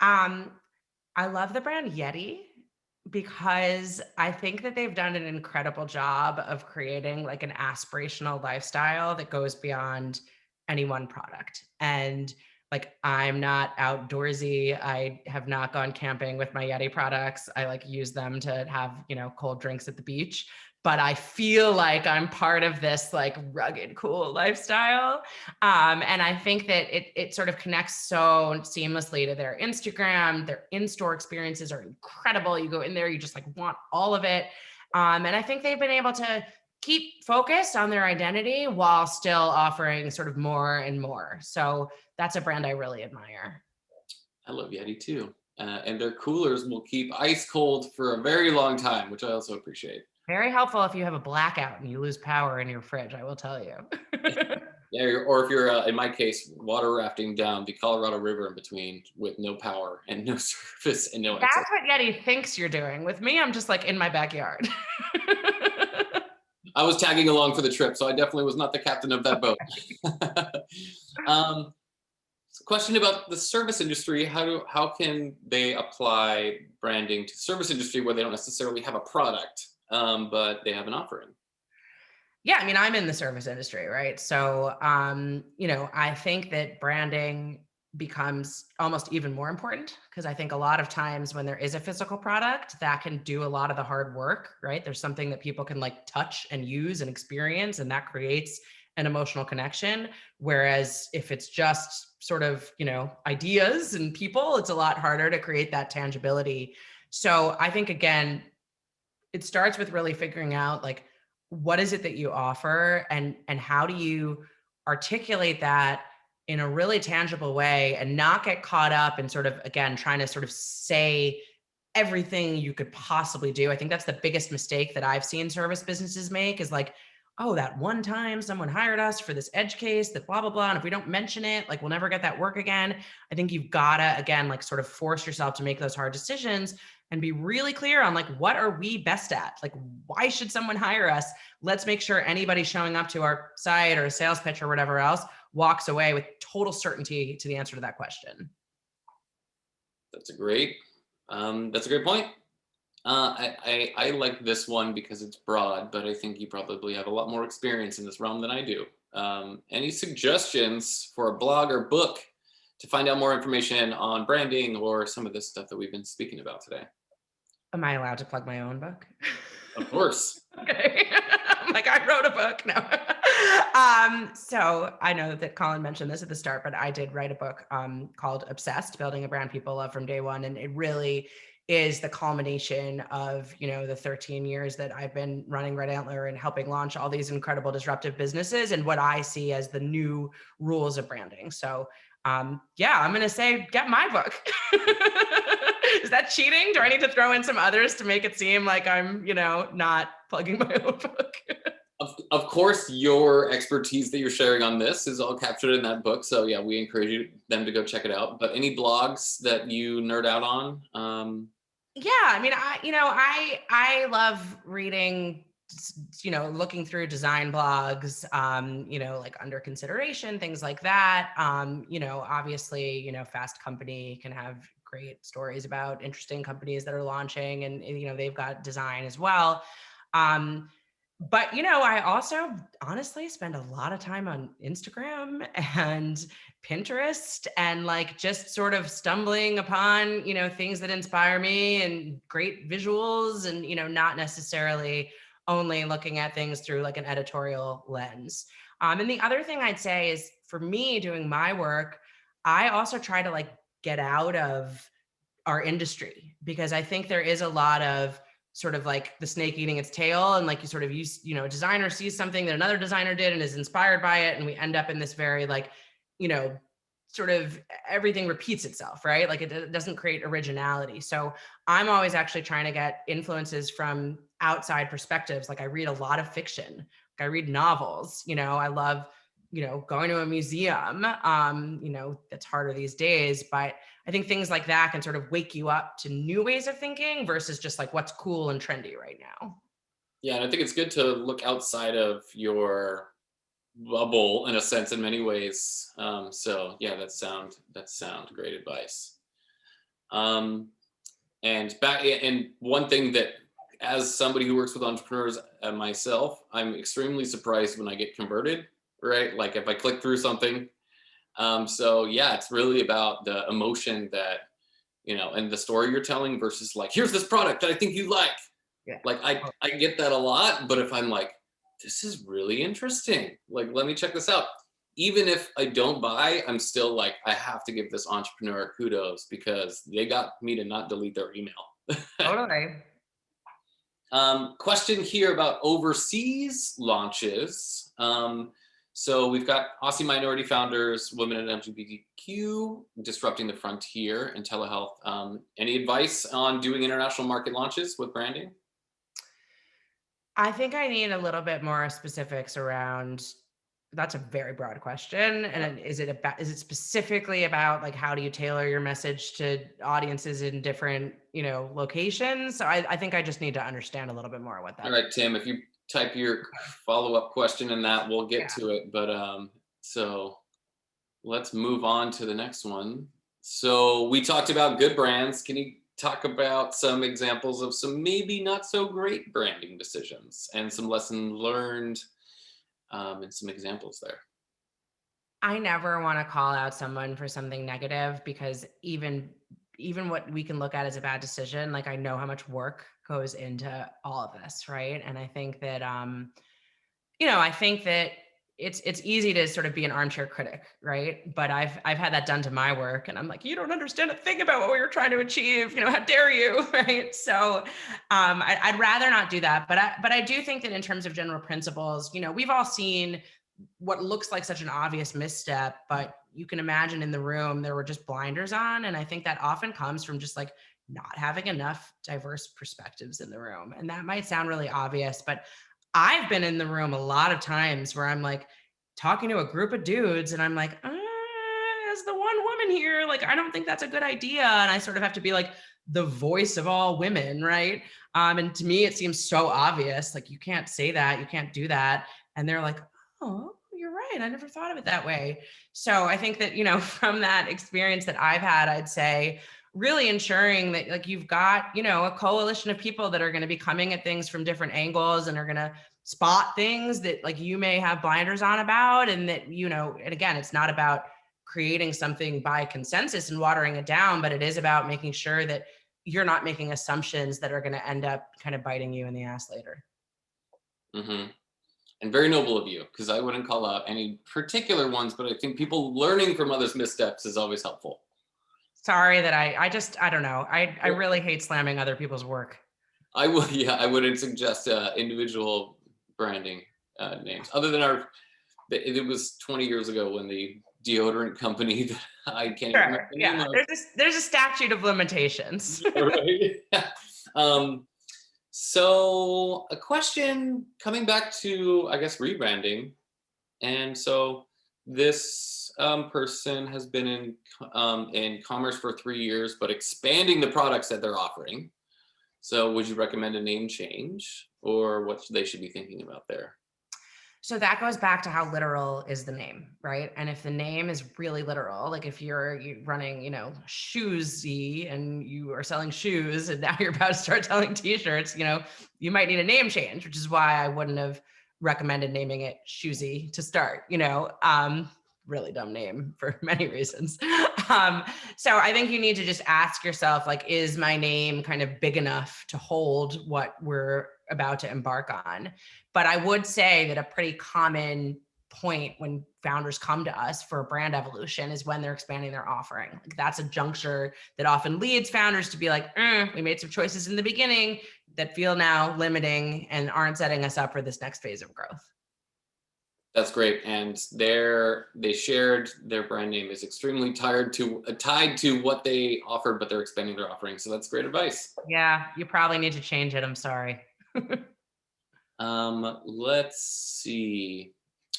I love the brand Yeti, because I think that they've done an incredible job of creating like an aspirational lifestyle that goes beyond any one product. And like, I'm not outdoorsy. I have not gone camping with my Yeti products. I like use them to have, cold drinks at the beach, but I feel like I'm part of this like rugged, cool lifestyle. And I think that it sort of connects so seamlessly to their Instagram. Their in-store experiences are incredible. You go in there, you just like want all of it. And I think they've been able to keep focused on their identity while still offering sort of more and more. So that's a brand I really admire. I love Yeti too. And their coolers will keep ice cold for a very long time, which I also appreciate. Very helpful if you have a blackout and you lose power in your fridge, I will tell you. Yeah, or if you're, in my case, water rafting down the Colorado River in between with no power and no service and no access. That's what Yeti thinks you're doing. With me, I'm just like in my backyard. I was tagging along for the trip, so I definitely was not the captain of that boat. Question about the service industry. How can they apply branding to the service industry where they don't necessarily have a product, but they have an offering? Yeah, I mean, I'm in the service industry, right? So, I think that branding becomes almost even more important, because I think a lot of times when there is a physical product, that can do a lot of the hard work, right? There's something that people can like touch and use and experience, and that creates an emotional connection. Whereas if it's just sort of, ideas and people, it's a lot harder to create that tangibility. So I think, again, it starts with really figuring out like what is it that you offer, and how do you articulate that in a really tangible way and not get caught up in sort of, again, trying to sort of say everything you could possibly do. I think that's the biggest mistake that I've seen service businesses make is like, oh, that one time someone hired us for this edge case that blah, blah, blah. And if we don't mention it, like we'll never get that work again. I think you've got to, again, like sort of force yourself to make those hard decisions and be really clear on like, what are we best at? Like, why should someone hire us? Let's make sure anybody showing up to our site or a sales pitch or whatever else walks away with total certainty to the answer to that question. That's a great point. I like this one because it's broad, but I think you probably have a lot more experience in this realm than I do. Any suggestions for a blog or book to find out more information on branding or some of this stuff that we've been speaking about today? Am I allowed to plug my own book? Of course. Okay. I'm like, I wrote a book. No. So I know that Colin mentioned this at the start, but I did write a book called Obsessed, Building a Brand People Love from Day One. And it really is the culmination of, the 13 years that I've been running Red Antler and helping launch all these incredible disruptive businesses and what I see as the new rules of branding. So yeah, I'm going to say, get my book. Is that cheating? Do I need to throw in some others to make it seem like I'm, not plugging my own book? Of course, your expertise that you're sharing on this is all captured in that book. So yeah, we encourage them to go check it out. But any blogs that you nerd out on? Yeah, I mean, I love reading, looking through design blogs, like Under Consideration, things like that. Obviously, Fast Company can have great stories about interesting companies that are launching, and they've got design as well. But, I also honestly spend a lot of time on Instagram and Pinterest and like just sort of stumbling upon, things that inspire me and great visuals and, not necessarily only looking at things through like an editorial lens. And the other thing I'd say is for me doing my work, I also try to like get out of our industry because I think there is a lot of sort of like the snake eating its tail, and like a designer sees something that another designer did and is inspired by it, and we end up in this very like sort of everything repeats itself, right? Like it doesn't create originality. So I'm always actually trying to get influences from outside perspectives. Like I read a lot of fiction, like I read novels, I love going to a museum, that's harder these days, but I think things like that can sort of wake you up to new ways of thinking versus just like what's cool and trendy right now. Yeah, and I think it's good to look outside of your bubble in a sense in many ways. So yeah, that sound great advice. And one thing that, as somebody who works with entrepreneurs myself, I'm extremely surprised when I get converted, right? Like if I click through something. So yeah, it's really about the emotion that, and the story you're telling versus like, here's this product that I think you like. Yeah. Like I get that a lot, but if I'm like, this is really interesting, like, let me check this out. Even if I don't buy, I'm still like, I have to give this entrepreneur kudos because they got me to not delete their email. Totally. Question here about overseas launches. So we've got Aussie minority founders, women and LGBTQ, disrupting the frontier and telehealth. Any advice on doing international market launches with branding? I think I need a little bit more specifics around. That's a very broad question. And is it specifically about like, how do you tailor your message to audiences in different, locations? So I think I just need to understand a little bit more what that. All right, Tim, if you type your follow-up question in that, we'll get to it. But so let's move on to the next one. So we talked about good brands. Can you talk about some examples of some maybe not so great branding decisions and some lessons learned and some examples there? I never want to call out someone for something negative because even what we can look at as a bad decision, like I know how much work goes into all of this, right? And I think that I think that it's easy to sort of be an armchair critic, right? But I've had that done to my work, and I'm like, you don't understand a thing about what we were trying to achieve. How dare you, right? So I'd rather not do that. But I do think that in terms of general principles, we've all seen what looks like such an obvious misstep, but you can imagine in the room there were just blinders on, and I think that often comes from just like not having enough diverse perspectives in the room. And that might sound really obvious, but I've been in the room a lot of times where I'm like talking to a group of dudes and I'm like, as the one woman here, like, I don't think that's a good idea. And I sort of have to be like the voice of all women, right? And to me, it seems so obvious. Like, you can't say that, you can't do that. And they're like, oh, you're right. I never thought of it that way. So I think that, from that experience that I've had, I'd say, really ensuring that like you've got, a coalition of people that are going to be coming at things from different angles and are going to spot things that like you may have blinders on about. And that, and again, it's not about creating something by consensus and watering it down, but it is about making sure that you're not making assumptions that are going to end up kind of biting you in the ass later. Mm-hmm. And very noble of you, because I wouldn't call out any particular ones, but I think people learning from others' missteps is always helpful. Sorry that I don't know. I really hate slamming other people's work. I wouldn't suggest individual branding names other than it was 20 years ago when the deodorant company that I can't even remember the name of. There's a statute of limitations. Right. So a question coming back to, I guess, rebranding. And so this person has been in commerce for 3 years, but expanding the products that they're offering. So would you recommend a name change, or what they should be thinking about there? So that goes back to how literal is the name, right? And if the name is really literal, like if you're running, Shoesy and you are selling shoes and now you're about to start selling t-shirts, you might need a name change, which is why I wouldn't have recommended naming it Shoesy to start, really dumb name for many reasons. So I think you need to just ask yourself, like, is my name kind of big enough to hold what we're about to embark on? But I would say that a pretty common point when founders come to us for a brand evolution is when they're expanding their offering. Like, that's a juncture that often leads founders to be like, we made some choices in the beginning that feel now limiting and aren't setting us up for this next phase of growth. That's great. And they shared their brand name is extremely tied to what they offered, but they're expanding their offering. So that's great advice. Yeah, you probably need to change it. I'm sorry. Let's see.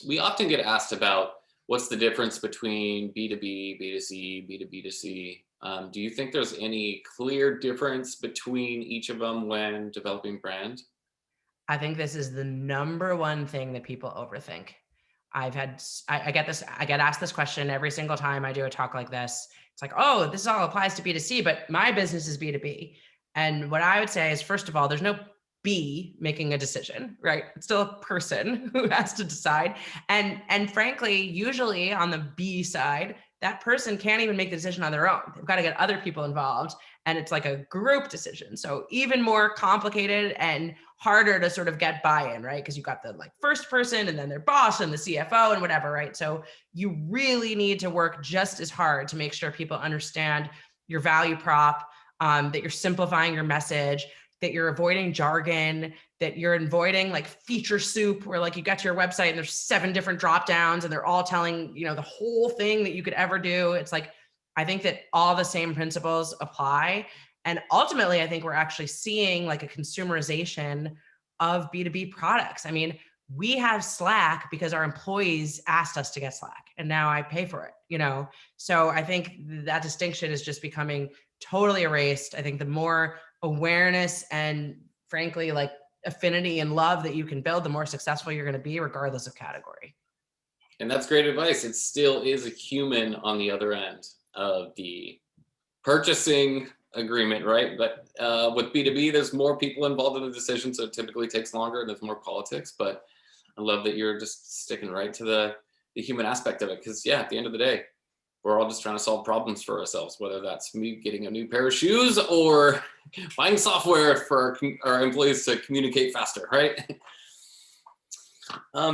We often get asked about what's the difference between B2B, B2C, B2B2C. Do you think there's any clear difference between each of them when developing brand? I think this is the number one thing that people overthink. I get asked this question every single time I do a talk like this. It's like, oh, this all applies to B2C, but my business is B2B. And what I would say is, first of all, there's no B making a decision, right? It's still a person who has to decide. And frankly, usually on the B side, that person can't even make the decision on their own. They've got to get other people involved. And it's like a group decision. So even more complicated and harder to sort of get buy-in, right? Because you've got the like first person and then their boss and the CFO and whatever, right? So you really need to work just as hard to make sure people understand your value prop, that you're simplifying your message, that you're avoiding jargon, that you're avoiding like feature soup where like you get to your website and there's 7 different drop downs and they're all telling, the whole thing that you could ever do. It's like, I think that all the same principles apply. And ultimately, I think we're actually seeing like a consumerization of B2B products. I mean, we have Slack because our employees asked us to get Slack and now I pay for it, So I think that distinction is just becoming totally erased. I think the more awareness and frankly, like affinity and love that you can build, the more successful you're going to be regardless of category. And that's great advice. It still is a human on the other end of the purchasing agreement, right? But with B2B, there's more people involved in the decision, so it typically takes longer and there's more politics. But I love that you're just sticking right to the human aspect of it, because at the end of the day, we're all just trying to solve problems for ourselves, whether that's me getting a new pair of shoes or buying software for our employees to communicate faster, right?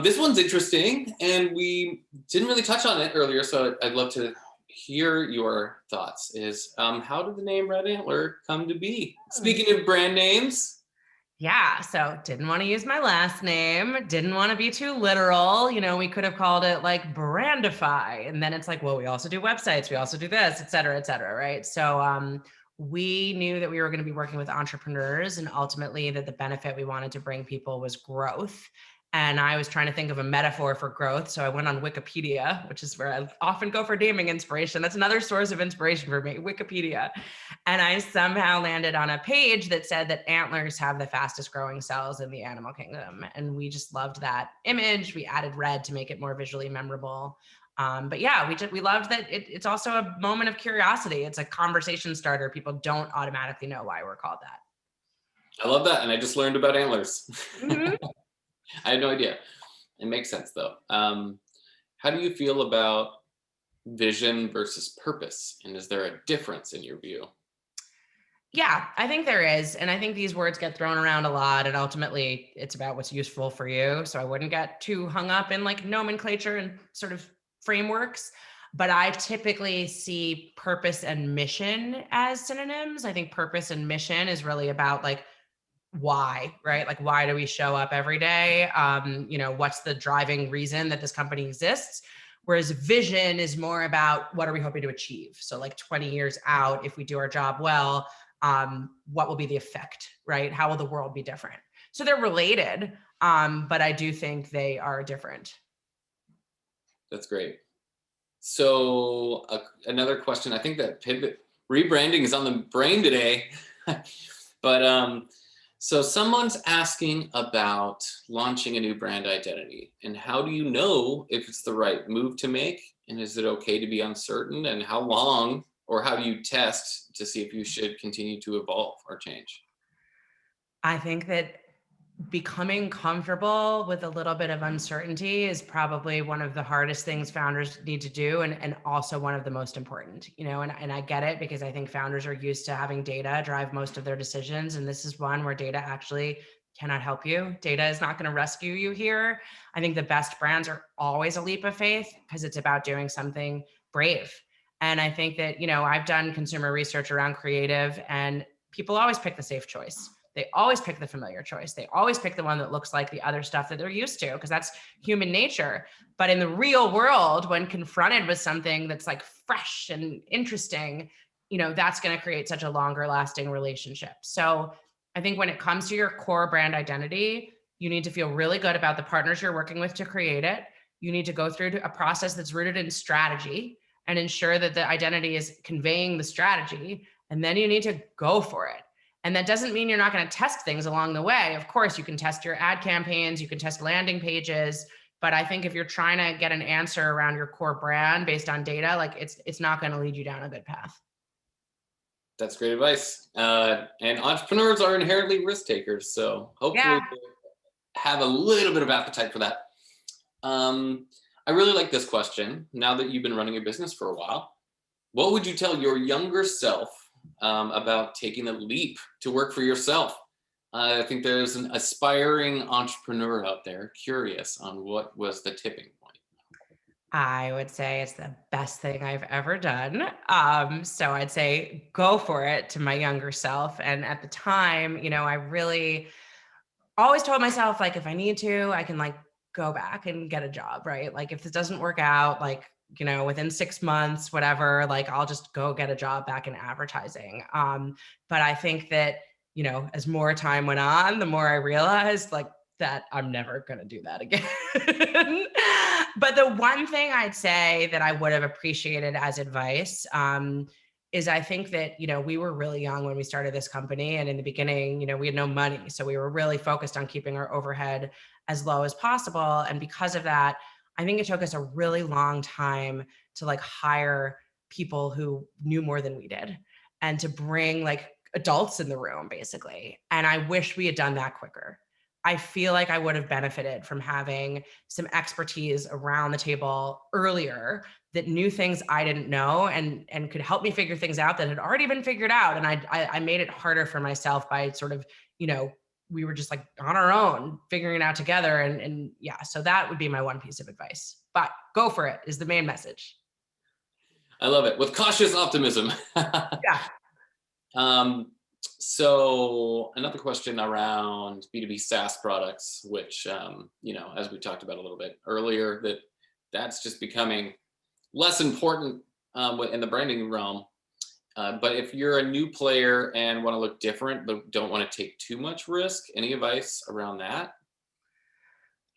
This one's interesting, and we didn't really touch on it earlier, so I'd love to hear your thoughts. How did the name Red Antler come to be? Speaking of brand names, Yeah, so didn't want to use my last name, didn't want to be too literal. We could have called it like Brandify. And then it's like, well, we also do websites, we also do this, et cetera, right? So we knew that we were going to be working with entrepreneurs, and ultimately that the benefit we wanted to bring people was growth. And I was trying to think of a metaphor for growth. So I went on Wikipedia, which is where I often go for naming inspiration. That's another source of inspiration for me, Wikipedia. And I somehow landed on a page that said that antlers have the fastest growing cells in the animal kingdom. And we just loved that image. We added red to make it more visually memorable. But yeah, we loved that it's also a moment of curiosity. It's a conversation starter. People don't automatically know why we're called that. I love that, and I just learned about antlers. Mm-hmm. I had no idea. It makes sense though. How do you feel about vision versus purpose, and is there a difference in your view? Yeah, I think there is. And I think these words get thrown around a lot. And ultimately, it's about what's useful for you. So I wouldn't get too hung up in like nomenclature and sort of frameworks. But I typically see purpose and mission as synonyms. I think purpose and mission is really about like why, right? Like, why do we show up every day? What's the driving reason that this company exists? Whereas vision is more about what are we hoping to achieve? So like 20 years out, if we do our job well, what will be the effect, right? How will the world be different? So they're related, but I do think they are different. That's great. So another question, I think that pivot rebranding is on the brain today, but so someone's asking about launching a new brand identity, and how do you know if it's the right move to make, and is it okay to be uncertain, and how long, or how do you test to see if you should continue to evolve or change? I think that becoming comfortable with a little bit of uncertainty is probably one of the hardest things founders need to do, and also one of the most important, and I get it because I think founders are used to having data drive most of their decisions. And this is one where data actually cannot help you. Data is not going to rescue you here. I think the best brands are always a leap of faith because it's about doing something brave. And I think that, I've done consumer research around creative, and people always pick the safe choice. They always pick the familiar choice. They always pick the one that looks like the other stuff that they're used to, because that's human nature. But in the real world, when confronted with something that's like fresh and interesting, that's going to create such a longer lasting relationship. So I think when it comes to your core brand identity, you need to feel really good about the partners you're working with to create it. You need to go through a process that's rooted in strategy and ensure that the identity is conveying the strategy. And then you need to go for it. And that doesn't mean you're not going to test things along the way. Of course, you can test your ad campaigns, you can test landing pages. But I think if you're trying to get an answer around your core brand based on data, like it's not going to lead you down a good path. That's great advice. And entrepreneurs are inherently risk takers, so hopefully Yeah. have a little bit of appetite for that. I really like this question. Now that you've been running a business for a while, what would you tell your younger self about taking the leap to work for yourself? I think there's an aspiring entrepreneur out there curious on what was the tipping point. I would say it's the best thing I've ever done. So I'd say go for it to my younger self. And at the time, I really always told myself, like, if I need to, I can like go back and get a job, right? Like if this doesn't work out, like, within 6 months, whatever, like I'll just go get a job back in advertising. But I think that, as more time went on, the more I realized like that I'm never going to do that again. But the one thing I'd say that I would have appreciated as advice, is I think that, we were really young when we started this company. And in the beginning, we had no money. So we were really focused on keeping our overhead as low as possible. And because of that, I think it took us a really long time to like hire people who knew more than we did and to bring like adults in the room, basically. And I wish we had done that quicker. I feel like I would have benefited from having some expertise around the table earlier that knew things I didn't know and could help me figure things out that had already been figured out. And I made it harder for myself by sort of, we were just like on our own, figuring it out together. And yeah, so that would be my one piece of advice. But go for it is the main message. I love it. With cautious optimism. Yeah. So another question around B2B SaaS products, which, as we talked about a little bit earlier, that's just becoming less important in the branding realm. But if you're a new player and want to look different, but don't want to take too much risk, any advice around that?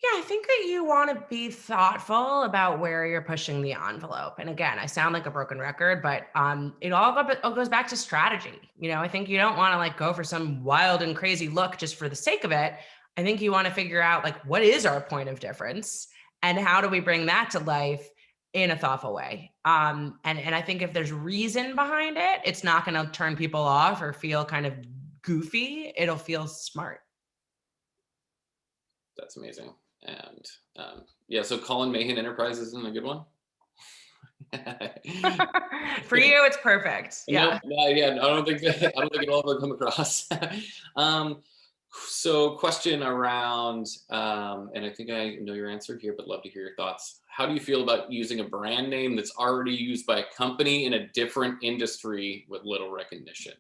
Yeah, I think that you want to be thoughtful about where you're pushing the envelope. And again, I sound like a broken record, but it all goes back to strategy. I think you don't want to like go for some wild and crazy look just for the sake of it. I think you want to figure out like what is our point of difference and how do we bring that to life in a thoughtful way. And I think if there's reason behind it, it's not going to turn people off or feel kind of goofy. It'll feel smart. That's amazing. And so Colin Mahan Enterprises isn't a good one. For you, it's perfect. Yeah. I don't think it'll ever come across. So question around, and I think I know your answer here, but love to hear your thoughts. How do you feel about using a brand name that's already used by a company in a different industry with little recognition?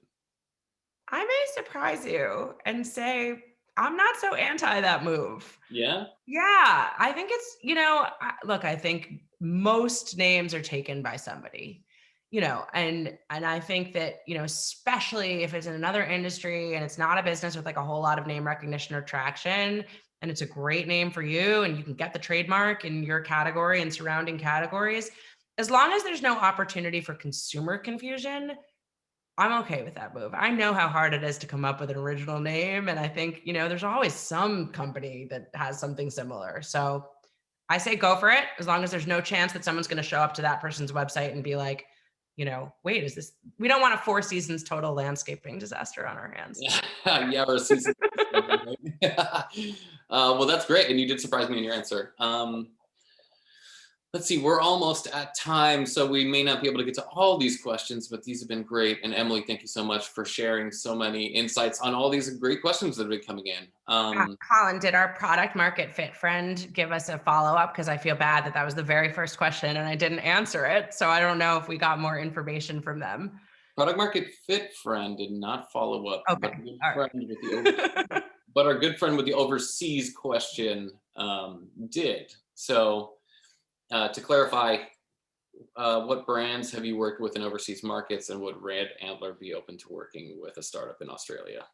I may surprise you and say, I'm not so anti that move. Yeah. Yeah. I think it's, look, I think most names are taken by somebody, and I think that, especially if it's in another industry and it's not a business with like a whole lot of name recognition or traction, and it's a great name for you and you can get the trademark in your category and surrounding categories, as long as there's no opportunity for consumer confusion, I'm okay with that move. I know how hard it is to come up with an original name. And I think, there's always some company that has something similar. So I say go for it, as long as there's no chance that someone's going to show up to that person's website and be like, wait, is this, we don't want a Four Seasons total landscaping disaster on our hands. Yeah, or a season. Well, that's great. And you did surprise me in your answer. Let's see, we're almost at time, so we may not be able to get to all these questions, but these have been great. And Emily, thank you so much for sharing so many insights on all these great questions that have been coming in. Colin, did our product market fit friend give us a follow-up? Because I feel bad that was the very first question and I didn't answer it. So I don't know if we got more information from them. Product market fit friend did not follow up. Okay. But our good friend with the overseas question did. So to clarify, what brands have you worked with in overseas markets, and would Red Antler be open to working with a startup in Australia?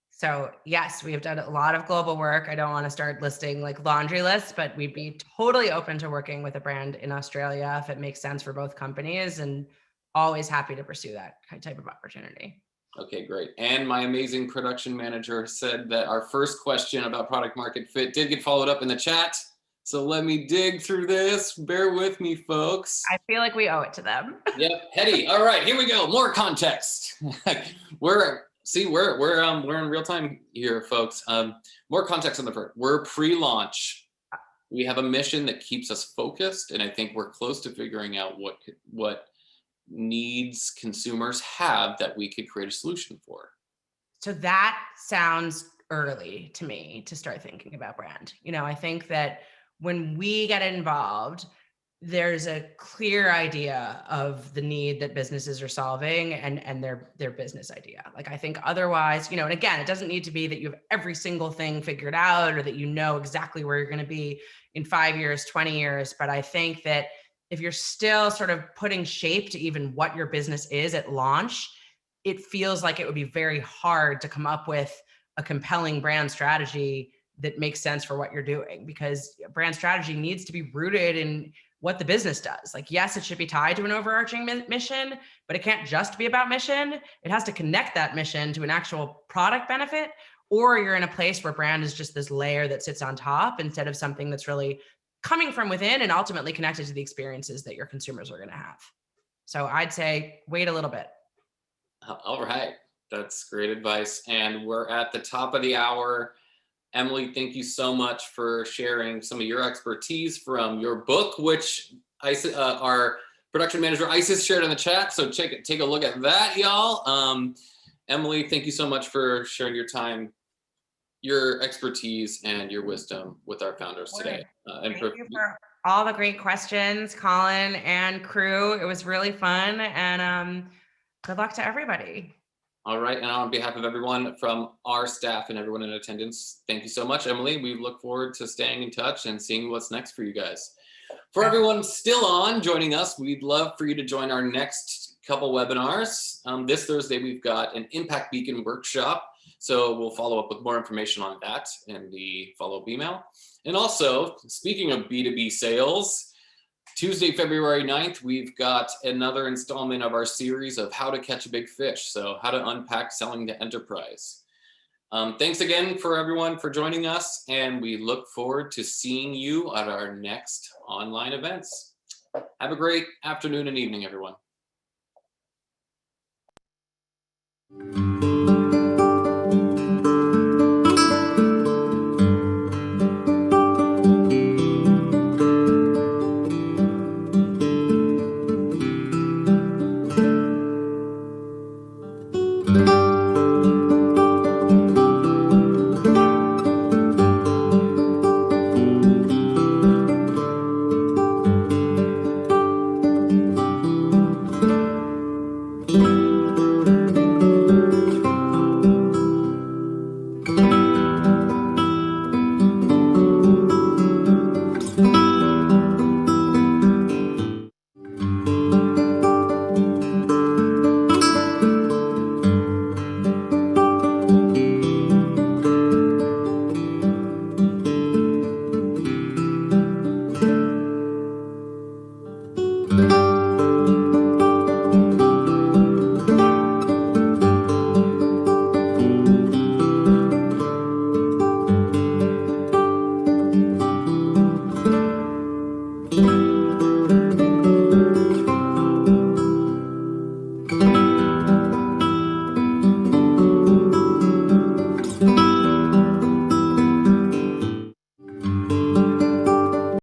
So yes, we have done a lot of global work. I don't want to start listing like laundry lists, but we'd be totally open to working with a brand in Australia if it makes sense for both companies, and always happy to pursue that type of opportunity. Okay, great. And my amazing production manager said that our first question about product market fit did get followed up in the chat. So let me dig through this. Bear with me, folks. I feel like we owe it to them. Yep, Hetty. All right, here we go. More context. we're in real time here, folks. More context on the first. We're pre-launch. We have a mission that keeps us focused, and I think we're close to figuring out what needs consumers have that we could create a solution for. So that sounds early to me to start thinking about brand. I think that when we get involved, there's a clear idea of the need that businesses are solving and their business idea. Like, I think otherwise, and again, it doesn't need to be that you have every single thing figured out or that you know exactly where you're going to be in 5 years, 20 years. But I think that if you're still sort of putting shape to even what your business is at launch, it feels like it would be very hard to come up with a compelling brand strategy that makes sense for what you're doing, because brand strategy needs to be rooted in what the business does. Like, yes, it should be tied to an overarching mission, but it can't just be about mission. It has to connect that mission to an actual product benefit, or you're in a place where brand is just this layer that sits on top instead of something that's really coming from within and ultimately connected to the experiences that your consumers are going to have. So I'd say wait a little bit. All right. That's great advice. And we're at the top of the hour. Emily, thank you so much for sharing some of your expertise from your book, which our production manager Isis shared in the chat. So take a look at that, y'all. Emily, thank you so much for sharing your time your expertise and your wisdom with our founders today. Thank you for all the great questions, Colin and crew. It was really fun, and good luck to everybody. All right, and on behalf of everyone from our staff and everyone in attendance, thank you so much, Emily. We look forward to staying in touch and seeing what's next for you guys. For everyone still on joining us, we'd love for you to join our next couple webinars. This Thursday, we've got an Impact Beacon workshop. So we'll follow up with more information on that in the follow-up email. And also, speaking of B2B sales, Tuesday, February 9th, we've got another installment of our series of how to catch a big fish. So how to unpack selling to enterprise. Thanks again for everyone for joining us, and we look forward to seeing you at our next online events. Have a great afternoon and evening, everyone.